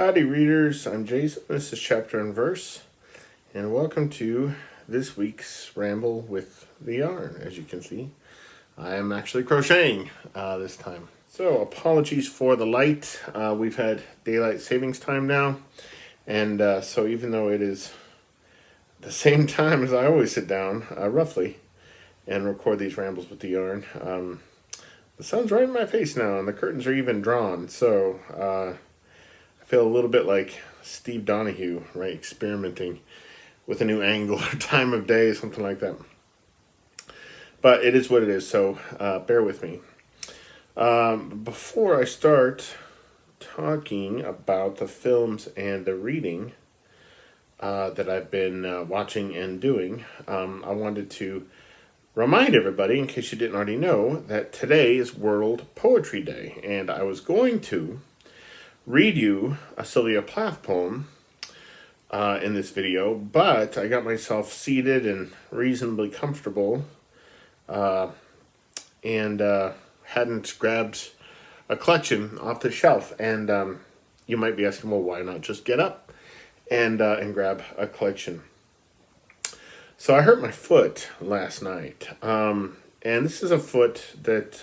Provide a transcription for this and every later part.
Howdy readers, I'm Jason, this is Chapter and Verse, and welcome to this week's Ramble with the yarn. As you can see, I am actually crocheting this time. So apologies for the light, we've had daylight savings time now, and so even though it is the same time as I always sit down, roughly, and record these rambles with the yarn, the sun's right in my face now, and the curtains are even drawn, so I feel a little bit like Steve Donahue, right? Experimenting with a new angle or time of day, something like that. But it is what it is, so bear with me. Before I start talking about the films and the reading that I've been watching and doing, I wanted to remind everybody, in case you didn't already know, that today is World Poetry Day, and I was going to read you a Sylvia Plath poem in this video, but I got myself seated and reasonably comfortable and hadn't grabbed a collection off the shelf. And you might be asking, well, why not just get up and grab a collection? So I hurt my foot last night, and this is a foot that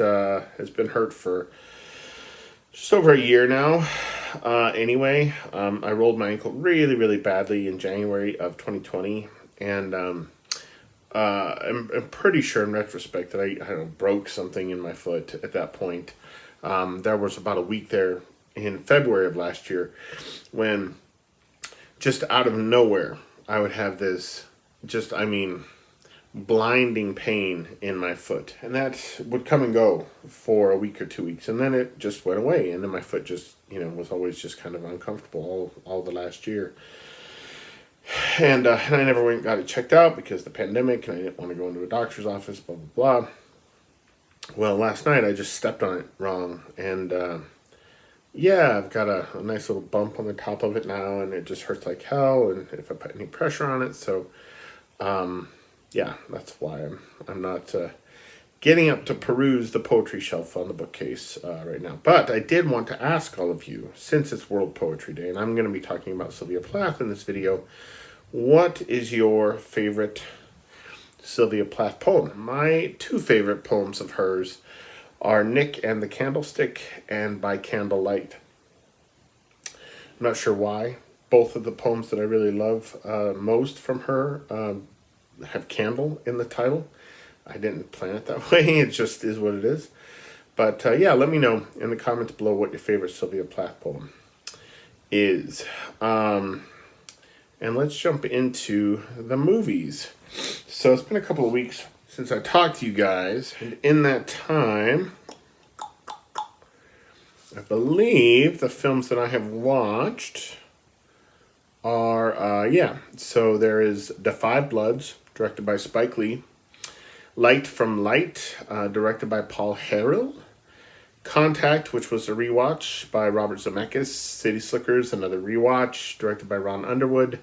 has been hurt for just over a year now. Anyway, I rolled my ankle really, really badly in January of 2020, and I'm pretty sure in retrospect that I broke something in my foot at that point. There was about a week there in February of last year when just out of nowhere I would have this blinding pain in my foot, and that would come and go for a week or 2 weeks, and then it just went away, and then my foot just was always just kind of uncomfortable all the last year, and I never went and got it checked out because of the pandemic, and I didn't want to go into a doctor's office, blah blah blah. Well, last night I just stepped on it wrong, and yeah, I've got a nice little bump on the top of it now, and it just hurts like hell, and if I put any pressure on it, so yeah, that's why I'm not getting up to peruse the poetry shelf on the bookcase right now. But I did want to ask all of you, since it's World Poetry Day, and I'm going to be talking about Sylvia Plath in this video, what is your favorite Sylvia Plath poem? My two favorite poems of hers are Nick and the Candlestick and By Candlelight. I'm not sure why. Both of the poems that I really love most from her have candle in the title. I didn't plan it that way. It just is what it is. But yeah, let me know in the comments below what your favorite Sylvia Plath poem is. And let's jump into the movies. So it's been a couple of weeks since I talked to you guys, and in that time, I believe the films that I have watched are, so there is The Five Bloods, directed by Spike Lee, Light from Light, directed by Paul Harrill, Contact, which was a rewatch by Robert Zemeckis, City Slickers, another rewatch, directed by Ron Underwood,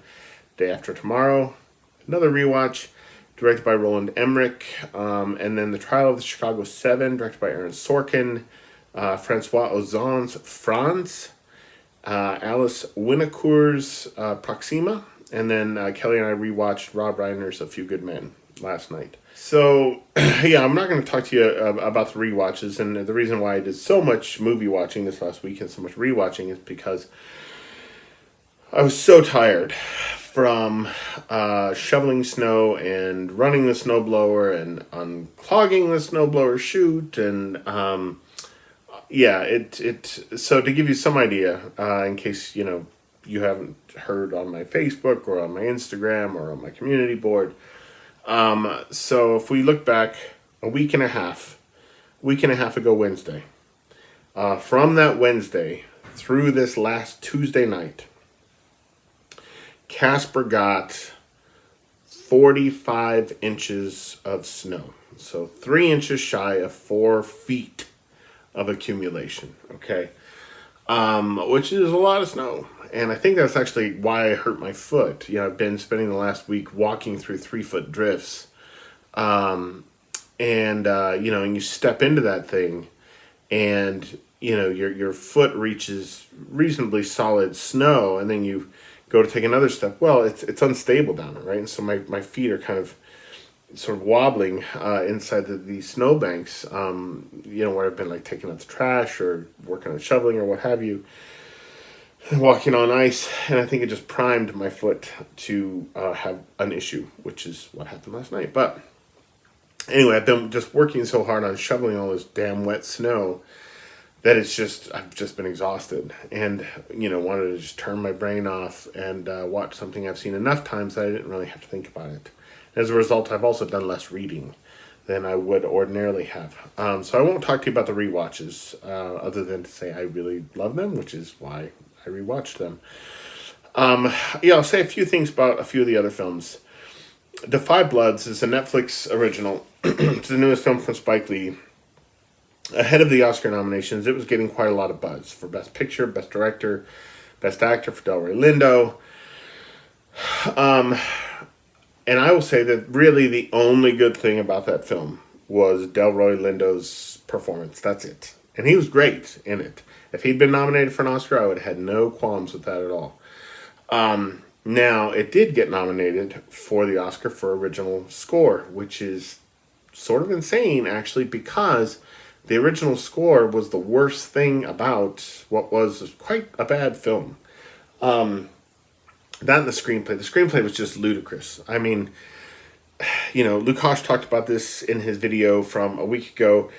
Day After Tomorrow, another rewatch, directed by Roland Emmerich, and then The Trial of the Chicago 7, directed by Aaron Sorkin, Francois Ozon's Franz, Alice Winocour's Proxima, and then Kelly and I rewatched Rob Reiner's A Few Good Men last night. So, yeah, I'm not going to talk to you about the rewatches, and the reason why I did so much movie watching this last week and so much rewatching is because I was so tired from shoveling snow and running the snowblower and unclogging the snowblower chute, and yeah, so to give you some idea, in case you haven't heard on my Facebook or on my Instagram or on my community board, so if we look back a week and a half ago Wednesday, from that Wednesday through this last Tuesday night, Casper got 45 inches of snow, so 3 inches shy of 4 feet of accumulation, okay? Which is a lot of snow. And I think that's actually why I hurt my foot. I've been spending the last week walking through 3-foot drifts. And you step into that thing and, your foot reaches reasonably solid snow, and then you go to take another step. Well, it's unstable down there, right? And so my feet are kind of sort of wobbling inside these snowbanks, where I've been like taking out the trash or working on shoveling or what have you, walking on ice, and I think it just primed my foot to have an issue, which is what happened last night. But anyway, I've been just working so hard on shoveling all this damn wet snow that I've just been exhausted, and wanted to just turn my brain off and watch something I've seen enough times that I didn't really have to think about it. As a result, I've also done less reading than I would ordinarily have. So I won't talk to you about the rewatches, other than to say I really love them, which is why I rewatched them. I'll say a few things about a few of the other films. The Five Bloods is a Netflix original. It's the newest film from Spike Lee. Ahead of the Oscar nominations, it was getting quite a lot of buzz for Best Picture, Best Director, Best Actor for Delroy Lindo. And I will say that really the only good thing about that film was Delroy Lindo's performance. That's it. And he was great in it. If he'd been nominated for an Oscar, I would have had no qualms with that at all. Now, it did get nominated for the Oscar for original score, which is sort of insane, actually, because the original score was the worst thing about what was quite a bad film. That and the screenplay. The screenplay was just ludicrous. I mean, Lukash talked about this in his video from a week ago.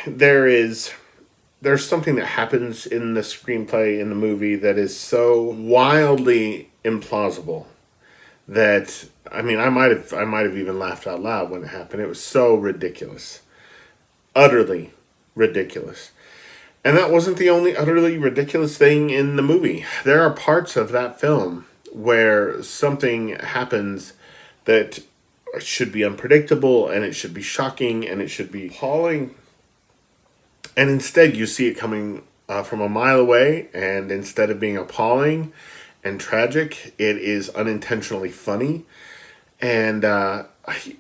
There's something that happens in the screenplay in the movie that is so wildly implausible that I might have even laughed out loud when it happened. It was so ridiculous. Utterly ridiculous. And that wasn't the only utterly ridiculous thing in the movie. There are parts of that film where something happens that should be unpredictable, and it should be shocking, and it should be appalling. And instead you see it coming from a mile away, and instead of being appalling and tragic, it is unintentionally funny. And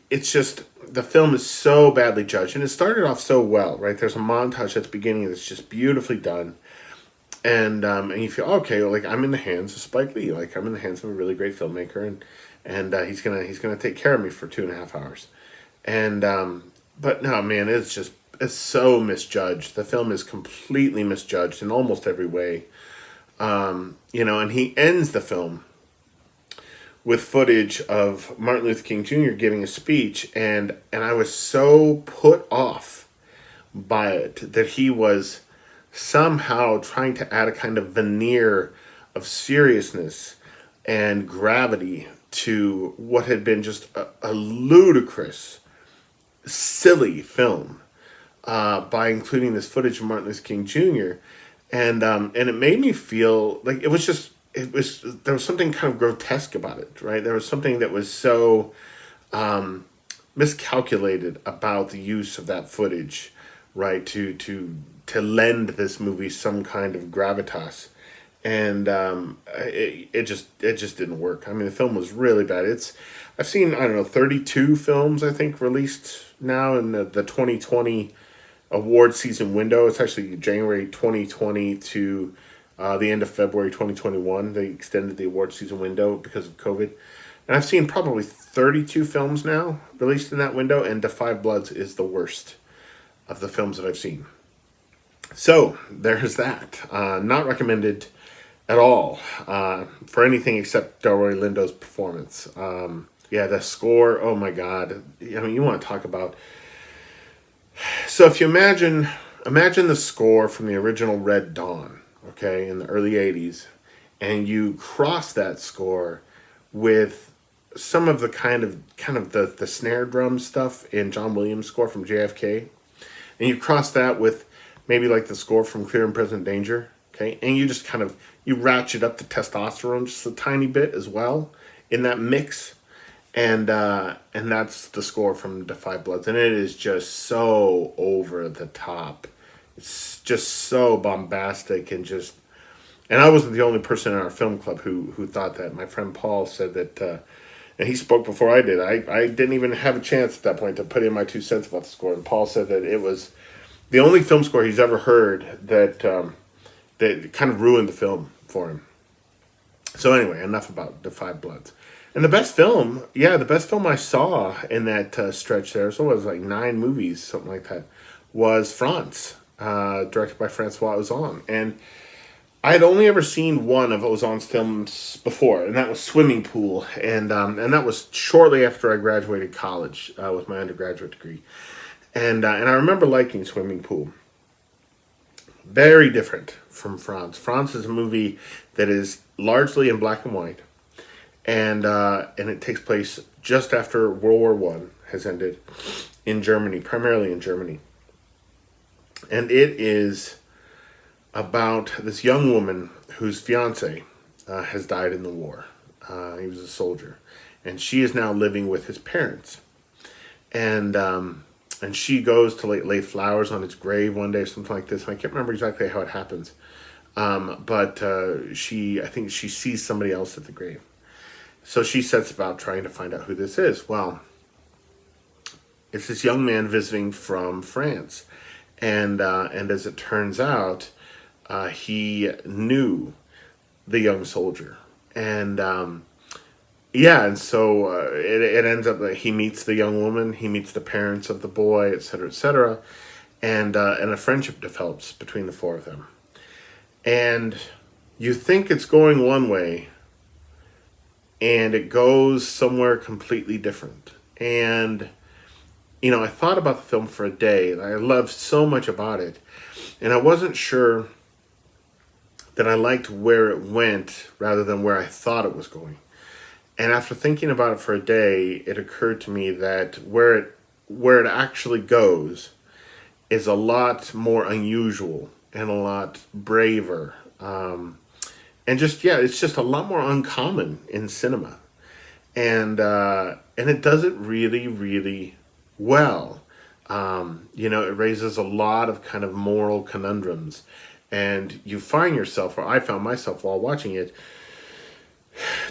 it's just, the film is so badly judged, and it started off so well, right? There's a montage at the beginning that's just beautifully done, and you feel, okay, like I'm in the hands of Spike Lee, like I'm in the hands of a really great filmmaker, and he's gonna take care of me for 2.5 hours, and but no, man, it's so misjudged. The film is completely misjudged in almost every way, and he ends the film with footage of Martin Luther King Jr. giving a speech, and I was so put off by it that he was somehow trying to add a kind of veneer of seriousness and gravity to what had been just a ludicrous, silly film by including this footage of Martin Luther King Jr. And it made me feel like there was something kind of grotesque about it, right? There was something that was so miscalculated about the use of that footage, right? To lend this movie some kind of gravitas, and it just didn't work. I mean, the film was really bad. I've seen 32 films I think released now in the 2020 award season window. It's actually January 2020 to the end of February 2021. They extended the award season window because of COVID. And I've seen probably 32 films now released in that window, and The Five Bloods is the worst of the films that I've seen. So, there's that. Not recommended at all for anything except Delroy Lindo's performance. The score, oh my God. You want to talk about... So if you imagine the score from the original Red Dawn, okay, in the early 80s, and you cross that score with some of the kind of the snare drum stuff in John Williams' score from JFK, and you cross that with maybe like the score from Clear and Present Danger, okay, and you just you ratchet up the testosterone just a tiny bit as well in that mix, and that's the score from The Five Bloods, and it is just so over the top. It's just so bombastic and I wasn't the only person in our film club who thought that. My friend Paul said that, and he spoke before I did. I didn't even have a chance at that point to put in my 2 cents about the score, and Paul said that it was the only film score he's ever heard that kind of ruined the film for him. So anyway, enough about the Five Bloods. And the best film, the best film I saw in that stretch there, so it was like 9 movies, something like that, was Frantz, directed by Francois Ozon. And I had only ever seen one of Ozon's films before, and that was Swimming Pool. And that was shortly after I graduated college with my undergraduate degree. And I remember liking Swimming Pool. Very different from Franz. Franz is a movie that is largely in black and white, and it takes place just after World War One has ended in Germany, primarily in Germany. And it is about this young woman whose fiance has died in the war. He was a soldier, and she is now living with his parents. And she goes to lay flowers on his grave one day, or something like this. And I can't remember exactly how it happens. But I think she sees somebody else at the grave. So she sets about trying to find out who this is. Well, it's this young man visiting from France. And as it turns out, he knew the young soldier. And and so it ends up that he meets the young woman, he meets the parents of the boy, etc., and a friendship develops between the four of them. And you think it's going one way, and it goes somewhere completely different. And, I thought about the film for a day, and I loved so much about it, and I wasn't sure that I liked where it went rather than where I thought it was going. And after thinking about it for a day, it occurred to me that where it actually goes is a lot more unusual and a lot braver. And it's just a lot more uncommon in cinema. And it does it really, really well. It raises a lot of kind of moral conundrums. And you find yourself, or I found myself while watching it,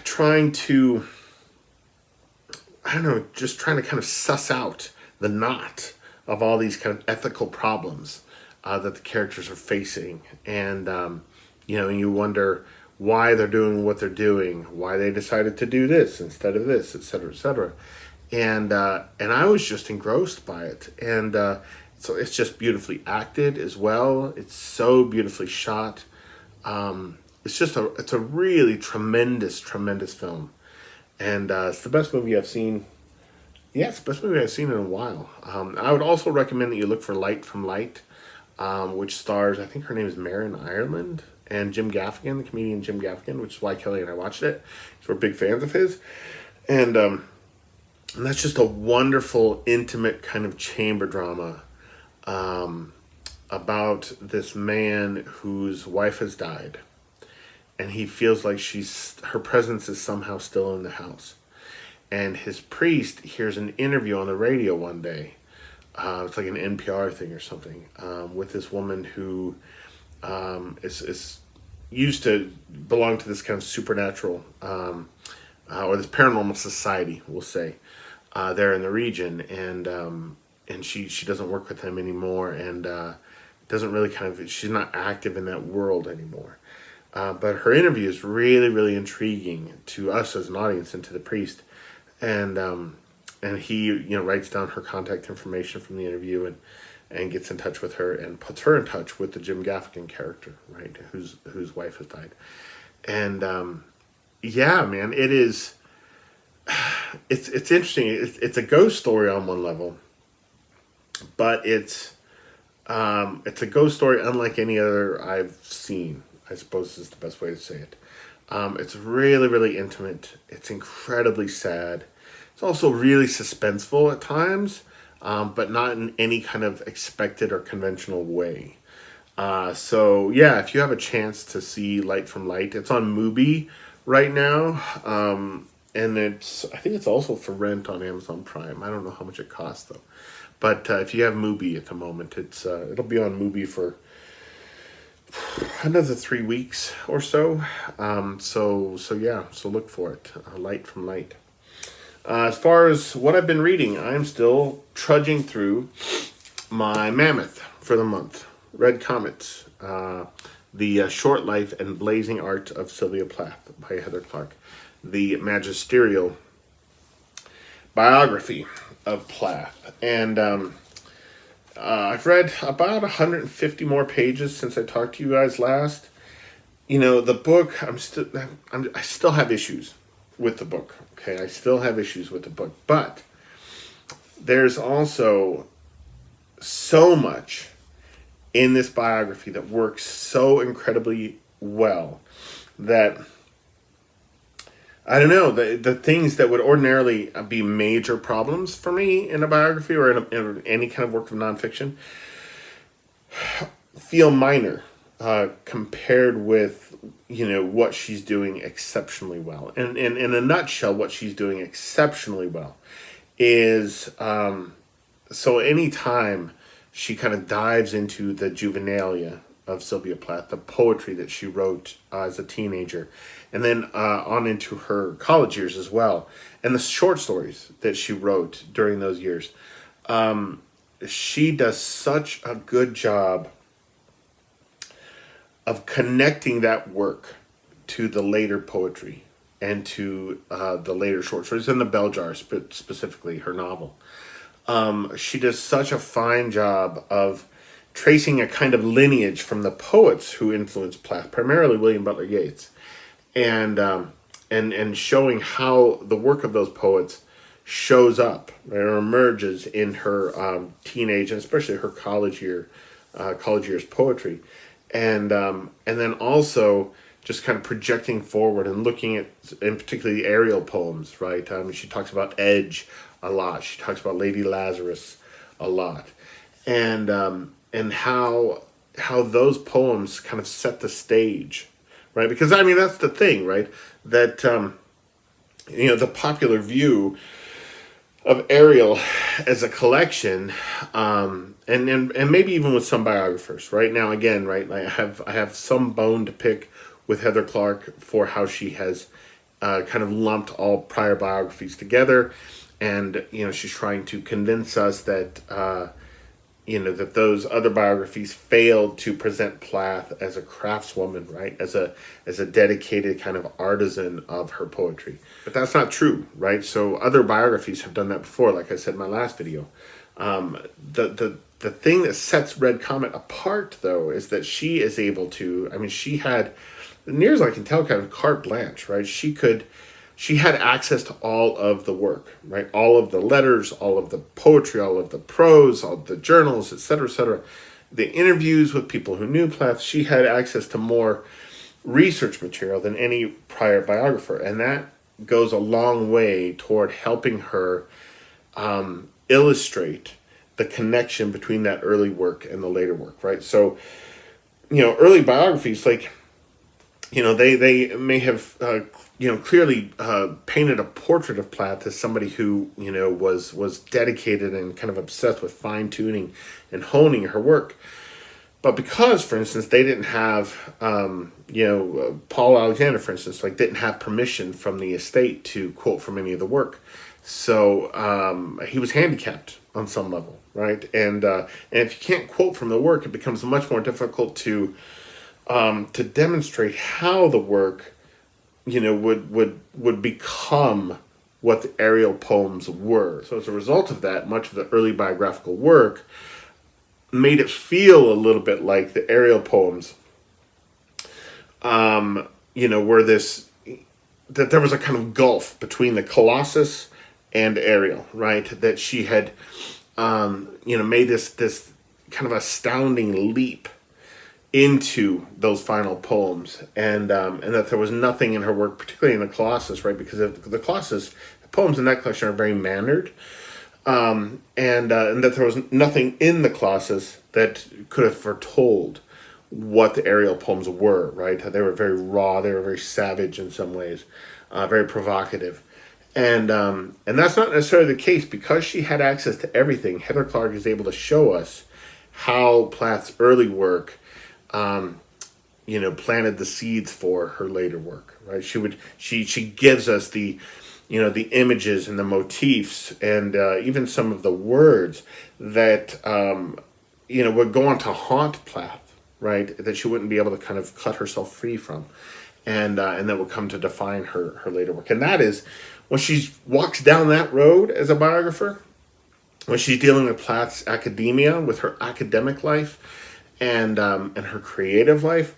trying to kind of suss out the knot of all these kind of ethical problems that the characters are facing. And, and you wonder why they're doing what they're doing, why they decided to do this instead of this, et cetera, et cetera. And I was just engrossed by it. And so it's just beautifully acted as well. It's so beautifully shot. It's a really tremendous film. And it's the best movie I've seen. Yeah, it's the best movie I've seen in a while. I would also recommend that you look for Light from Light, which stars, I think her name is Marin Ireland, and Jim Gaffigan, the comedian Jim Gaffigan, which is why Kelly and I watched it. So we're big fans of his. And that's just a wonderful, intimate kind of chamber drama about this man whose wife has died. And he feels like her presence is somehow still in the house. And his priest hears an interview on the radio one day. It's like an NPR thing or something, with this woman who is used to belong to this kind of supernatural, or this paranormal society, we'll say, there in the region. And she doesn't work with them anymore, and doesn't really she's not active in that world anymore. But her interview is really, really intriguing to us as an audience and to the priest. And he, writes down her contact information from the interview and gets in touch with her and puts her in touch with the Jim Gaffigan character, right, whose wife has died. And man, it's interesting. It's a ghost story on one level, but it's a ghost story unlike any other I've seen, I suppose is the best way to say it. It's really, really intimate. It's incredibly sad. It's also really suspenseful at times, but not in any kind of expected or conventional way. If you have a chance to see Light from Light, it's on Mubi right now. And I think it's also for rent on Amazon Prime. I don't know how much it costs though. But if you have Mubi at the moment, it'll be on Mubi for another 3 weeks or so. So look for it. Light from Light. As far as what I've been reading, I'm still trudging through my mammoth for the month: Red Comet, The Short Life and Blazing Art of Sylvia Plath by Heather Clark, the magisterial biography of Plath. And I've read about 150 more pages since I talked to you guys last. You know, the book, I still have issues with the book. Okay, I still have issues with the book, but there's also so much in this biography that works so incredibly well that, I don't know, the things that would ordinarily be major problems for me in a biography or in any kind of work of nonfiction feel minor compared with, you know, what she's doing exceptionally well. And in a nutshell, what she's doing exceptionally well is, so anytime she kind of dives into the juvenilia of Sylvia Plath, the poetry that she wrote as a teenager, and then on into her college years as well, and the short stories that she wrote during those years, she does such a good job of connecting that work to the later poetry and to the later short stories and the Bell Jar, specifically her novel. She does such a fine job of tracing a kind of lineage from the poets who influenced Plath, primarily William Butler Yeats, and showing how the work of those poets shows up, right, or emerges in her teenage and especially her college years poetry, and then also just kind of projecting forward and looking at, in particularly the Ariel poems, right? She talks about Edge a lot. She talks about Lady Lazarus a lot, and how those poems kind of set the stage, right? Because I mean that's the thing, right? That you know, the popular view of Ariel as a collection, and maybe even with some biographers, right? Now again, right, I have some bone to pick with Heather Clark for how she has kind of lumped all prior biographies together, and you know, she's trying to convince us that you know, that those other biographies failed to present Plath as a craftswoman, right? As a dedicated kind of artisan of her poetry. But that's not true, right? So other biographies have done that before, like I said in my last video. The thing that sets Red Comet apart, though, is that she is able to, I mean, she had, near as I can tell, kind of carte blanche, right? She had access to all of the work, right? All of the letters, all of the poetry, all of the prose, all of the journals, etc., etc. The interviews with people who knew Plath. She had access to more research material than any prior biographer, and that goes a long way toward helping her illustrate the connection between that early work and the later work, right? So, you know, early biographies, like, you know, they may have you know, clearly painted a portrait of Plath as somebody who, you know, was dedicated and kind of obsessed with fine tuning and honing her work. But because, for instance, they didn't have, you know, Paul Alexander, for instance, like didn't have permission from the estate to quote from any of the work, so he was handicapped on some level, right? And if you can't quote from the work, it becomes much more difficult to demonstrate how the work, you know, would become what the Ariel poems were. So as a result of that, much of the early biographical work made it feel a little bit like the Ariel poems, you know, were this, that there was a kind of gulf between the Colossus and Ariel, right? That she had, you know, made this kind of astounding leap into those final poems, and that there was nothing in her work, particularly in the Colossus, right? Because the Colossus, the poems in that collection are very mannered, and that there was nothing in the Colossus that could have foretold what the Ariel poems were, right? They were very raw, they were very savage in some ways, very provocative, and that's not necessarily the case. Because she had access to everything, Heather Clark is able to show us how Plath's early work, you know, planted the seeds for her later work, right? She gives us the, you know, the images and the motifs and even some of the words that, would go on to haunt Plath, right? That she wouldn't be able to kind of cut herself free from, and that would come to define her later work. And that is when she walks down that road as a biographer, when she's dealing with Plath's academia, with her academic life, and her creative life.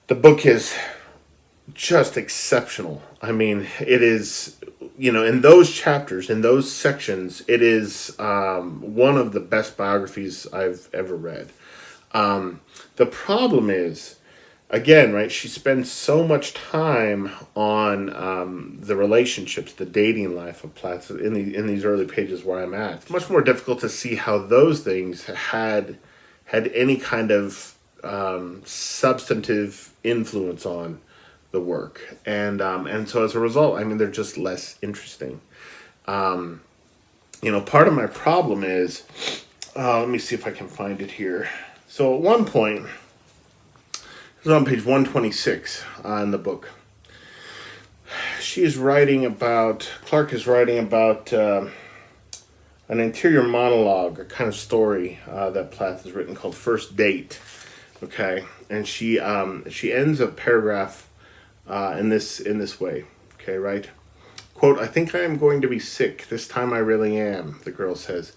The book is just exceptional. I mean, it is, in those chapters, in those sections, it is one of the best biographies I've ever read. The problem is, again, right, she spends so much time on the relationships, the dating life of Plath in these early pages where I'm at. It's much more difficult to see how those things had any kind of substantive influence on the work, and so as a result, I mean, they're just less interesting. Part of my problem is, let me see if I can find it here. So at one point, it's on page 126 in the book. Clark is writing about an interior monologue, a kind of story that Plath has written called First Date. Okay, and she ends a paragraph in this way. Okay, right? Quote, "I think I am going to be sick. This time I really am," the girl says,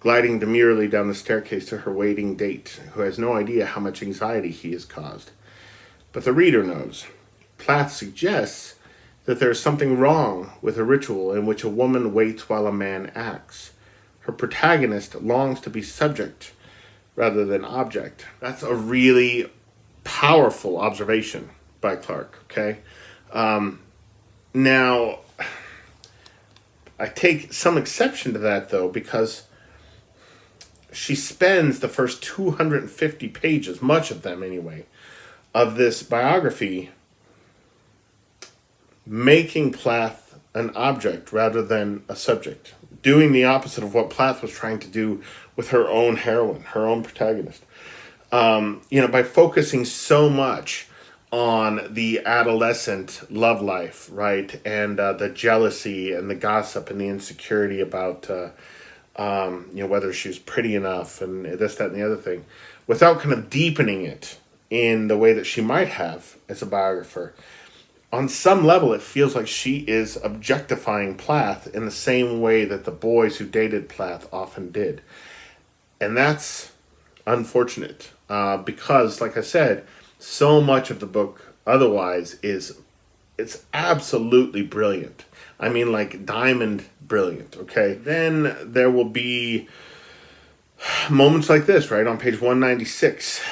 gliding demurely down the staircase to her waiting date, who has no idea how much anxiety he has caused. But the reader knows. Plath suggests that there is something wrong with a ritual in which a woman waits while a man acts. Her protagonist longs to be subject rather than object. That's a really powerful observation by Clark, okay? Now, I take some exception to that, though, because she spends the first 250 pages, much of them anyway, of this biography making Plath an object rather than a subject, doing the opposite of what Plath was trying to do with her own heroine, her own protagonist. By focusing so much on the adolescent love life, right, and the jealousy and the gossip and the insecurity about, whether she was pretty enough and this, that, and the other thing, without kind of deepening it in the way that she might have as a biographer. On some level, it feels like she is objectifying Plath in the same way that the boys who dated Plath often did. And that's unfortunate because, like I said, so much of the book otherwise it's absolutely brilliant. I mean, like diamond brilliant, okay? Then there will be moments like this, right, on page 196.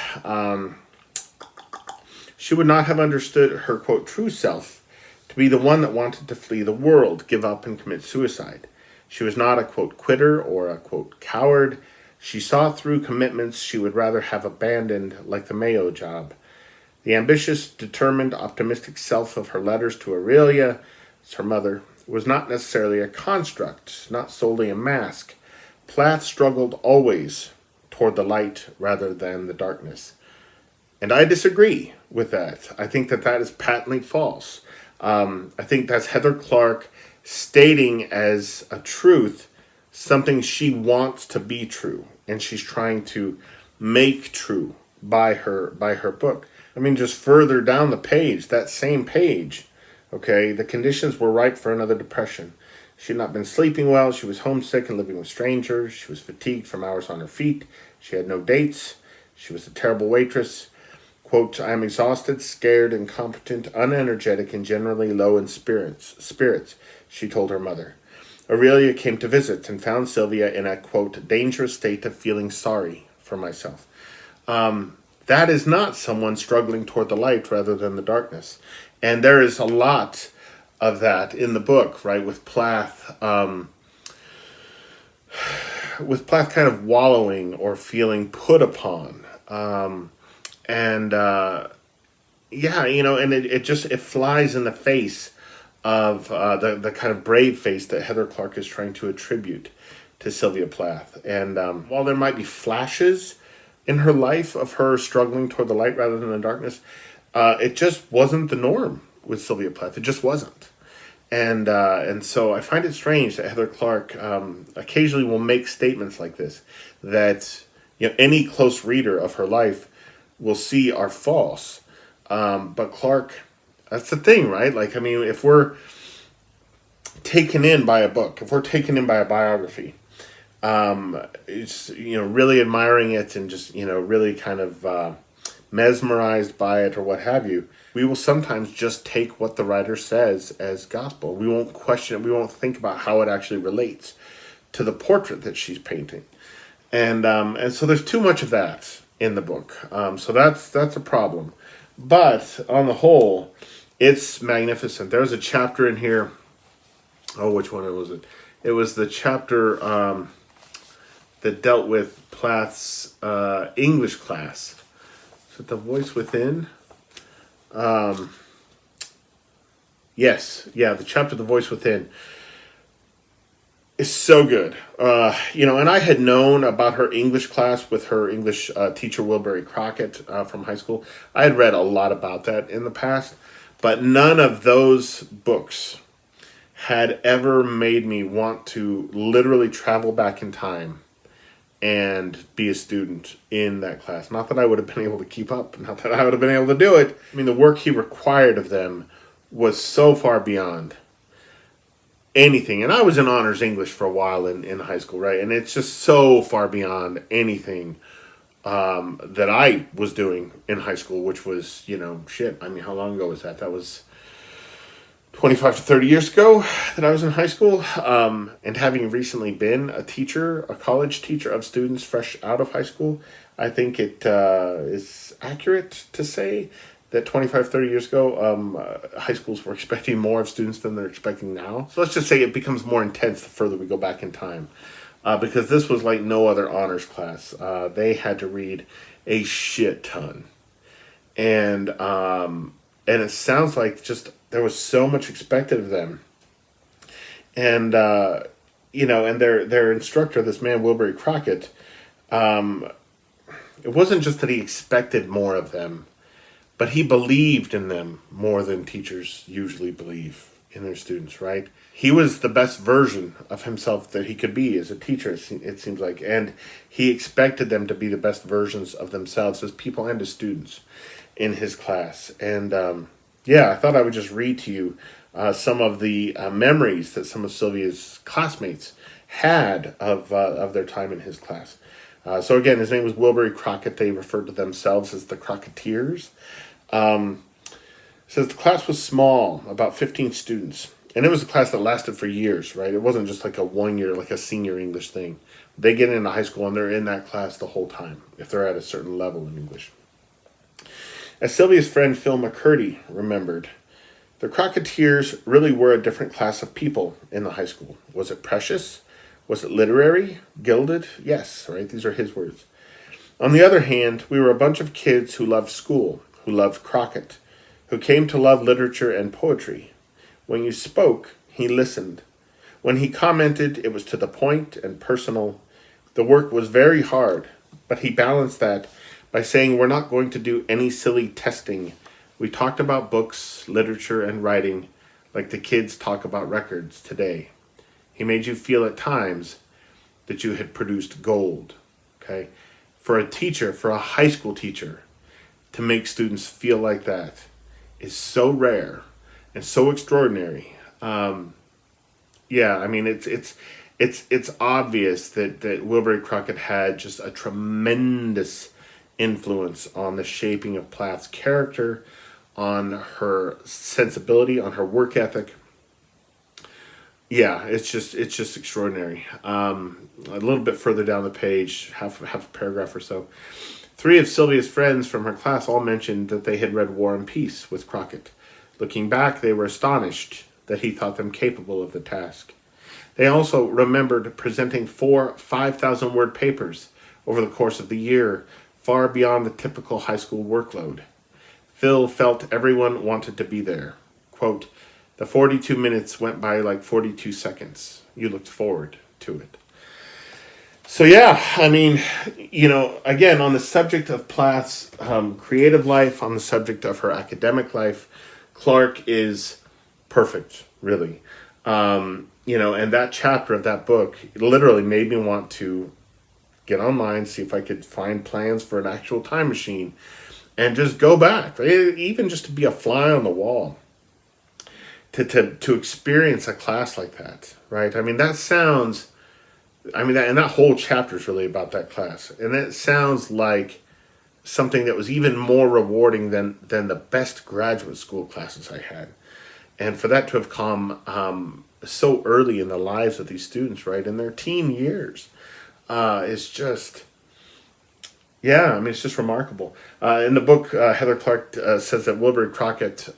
She would not have understood her, quote, true self to be the one that wanted to flee the world, give up, and commit suicide. She was not a, quote, quitter or a, quote, coward. She saw through commitments she would rather have abandoned, like the Mayo job. The ambitious, determined, optimistic self of her letters to Aurelia, her mother, was not necessarily a construct, not solely a mask. Plath struggled always toward the light rather than the darkness. And I disagree with that. I think that is patently false. I think that's Heather Clark stating as a truth something she wants to be true, and she's trying to make true by her book. I mean, just further down the page, that same page, okay, the conditions were ripe for another depression. She had not been sleeping well. She was homesick and living with strangers. She was fatigued from hours on her feet. She had no dates. She was a terrible waitress. Quote, I am exhausted, scared, incompetent, unenergetic, and generally low in spirits, she told her mother. Aurelia came to visit and found Sylvia in a, quote, dangerous state of feeling sorry for myself. That is not someone struggling toward the light rather than the darkness. And there is a lot of that in the book, right, with Plath kind of wallowing or feeling put upon. And it flies in the face of the kind of brave face that Heather Clark is trying to attribute to Sylvia Plath. And while there might be flashes in her life of her struggling toward the light rather than the darkness, it just wasn't the norm with Sylvia Plath. It just wasn't. And so I find it strange that Heather Clark occasionally will make statements like this, that any close reader of her life will see are false. But Clark, that's the thing, right? Like, I mean, if we're taken in by a book, if we're taken in by a biography, it's, really admiring it and just, really kind of mesmerized by it or what have you, we will sometimes just take what the writer says as gospel. We won't question it. We won't think about how it actually relates to the portrait that she's painting. And so there's too much of that in the book. So that's a problem. But on the whole, it's magnificent. There's a chapter in here. Oh, which one was it? It was the chapter that dealt with Plath's English class. Is it The Voice Within? Yes. Yeah, the chapter The Voice Within is so good. And I had known about her English class with her English teacher, Wilbury Crockett, from high school. I had read a lot about that in the past, but none of those books had ever made me want to literally travel back in time and be a student in that class. Not that I would have been able to keep up, not that I would have been able to do it. I mean, the work he required of them was so far beyond anything. And I was in honors English for a while in high school, right? And it's just so far beyond anything that I was doing in high school, which was, I mean, how long ago was that? That was 25 to 30 years ago that I was in high school. And having recently been a college teacher of students fresh out of high school, I think it is accurate to say that 25, 30 years ago, high schools were expecting more of students than they're expecting now. So let's just say it becomes more intense the further we go back in time. Because this was like no other honors class. They had to read a shit ton. And it sounds like just there was so much expected of them. And, and their instructor, this man, Wilbury Crockett, it wasn't just that he expected more of them, but he believed in them more than teachers usually believe in their students, right? He was the best version of himself that he could be as a teacher, it seems like. And he expected them to be the best versions of themselves as people and as students in his class. And, I thought I would just read to you some of the memories that some of Sylvia's classmates had of their time in his class. So again, his name was Wilbury Crockett. They referred to themselves as the Crocketeers. Says the class was small, about 15 students. And it was a class that lasted for years, right? It wasn't just like a 1 year, like a senior English thing. They get into high school and they're in that class the whole time, if they're at a certain level in English. As Sylvia's friend Phil McCurdy remembered, the Crocketeers really were a different class of people in the high school. Was it precious? Was it literary? Gilded? Yes, right? These are his words. On the other hand, we were a bunch of kids who loved school, who loved Crockett, who came to love literature and poetry. When you spoke, he listened. When he commented, it was to the point and personal. The work was very hard, but he balanced that by saying we're not going to do any silly testing. We talked about books, literature, and writing like the kids talk about records today. He made you feel at times that you had produced gold, okay? For a teacher, for a high school teacher, to make students feel like that is so rare and so extraordinary. It's obvious that Wilbury Crockett had just a tremendous influence on the shaping of Plath's character, on her sensibility, on her work ethic. Yeah, it's just extraordinary. A little bit further down the page, half a paragraph or so, 3 of Sylvia's friends from her class all mentioned that they had read War and Peace with Crockett. Looking back, they were astonished that he thought them capable of the task. They also remembered presenting 4 5,000-word papers over the course of the year, far beyond the typical high school workload. Phil felt everyone wanted to be there. Quote, the 42 minutes went by like 42 seconds. You looked forward to it. So yeah, I mean, again, on the subject of Plath's creative life, on the subject of her academic life, Clark is perfect, really. And that chapter of that book literally made me want to get online, see if I could find plans for an actual time machine, and just go back, even just to be a fly on the wall, to experience a class like that, right? I mean, that sounds, and that whole chapter is really about that class, and it sounds like something that was even more rewarding than the best graduate school classes I had. And for that to have come so early in the lives of these students, right, in their teen years, is just, yeah, it's just remarkable. In the book, Heather Clark says that Wilbur Crockett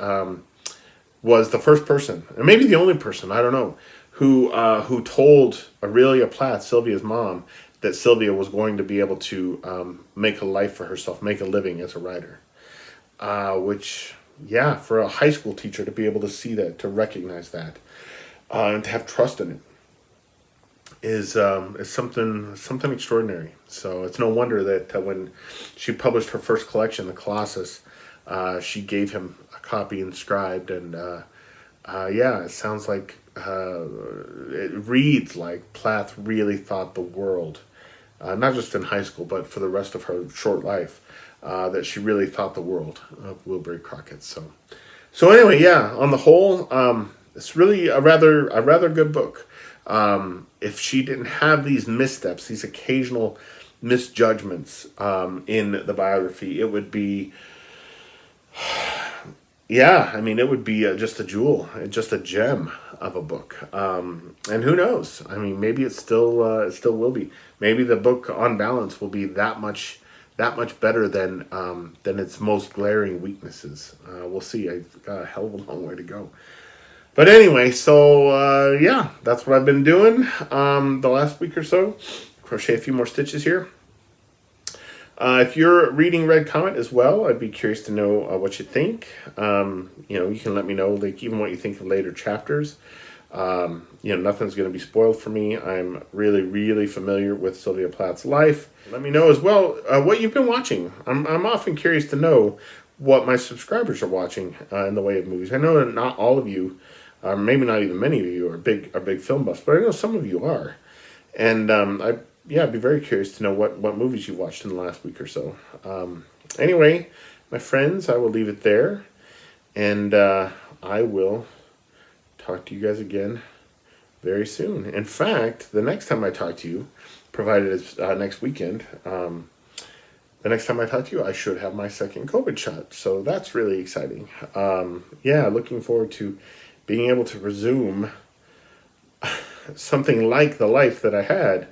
was the first person, and maybe the only person, I don't know, who told Aurelia Plath, Sylvia's mom, that Sylvia was going to be able to make a life for herself, make a living as a writer. Which, yeah, for a high school teacher to be able to see that, to recognize that, and to have trust in it, is something extraordinary. So it's no wonder that when she published her first collection, the Colossus, she gave him a copy inscribed, and yeah, it sounds like it reads like Plath really thought the world, not just in high school, but for the rest of her short life, that she really thought the world of Wilbur Crockett. So anyway, yeah, on the whole, it's really a rather good book. If she didn't have these missteps, these occasional misjudgments in the biography, it would be, yeah, it would be just a jewel, just a gem of a book. And who knows? Maybe it still will be. Maybe the book, on balance, will be that much better than its most glaring weaknesses. We'll see. I've got a hell of a long way to go. But anyway, so yeah, that's what I've been doing the last week or so. Crochet a few more stitches here. If you're reading Red Comet as well, I'd be curious to know what you think. You can let me know, like, even what you think of later chapters. Nothing's going to be spoiled for me. I'm really, really familiar with Sylvia Plath's life. Let me know as well what you've been watching. I'm often curious to know what my subscribers are watching in the way of movies. I know that not all of you, maybe not even many of you, are big film buffs, but I know some of you are. And I'd be very curious to know what movies you watched in the last week or so. Anyway, my friends, I will leave it there, and I will talk to you guys again very soon. In fact, the next time I talk to you, provided it's next weekend, the next time I talk to you, I should have my second COVID shot. So that's really exciting. Looking forward to being able to resume something like the life that I had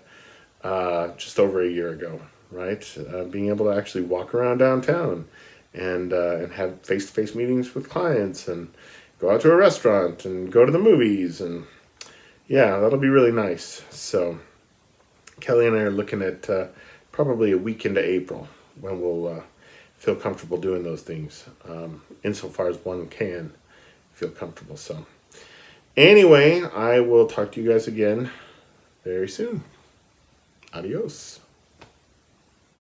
just over a year ago, right? Being able to actually walk around downtown and have face-to-face meetings with clients and go out to a restaurant and go to the movies, and yeah, that'll be really nice. So Kelly and I are looking at probably a week into April when we'll feel comfortable doing those things, insofar as one can feel comfortable. So anyway, I will talk to you guys again very soon. Adios.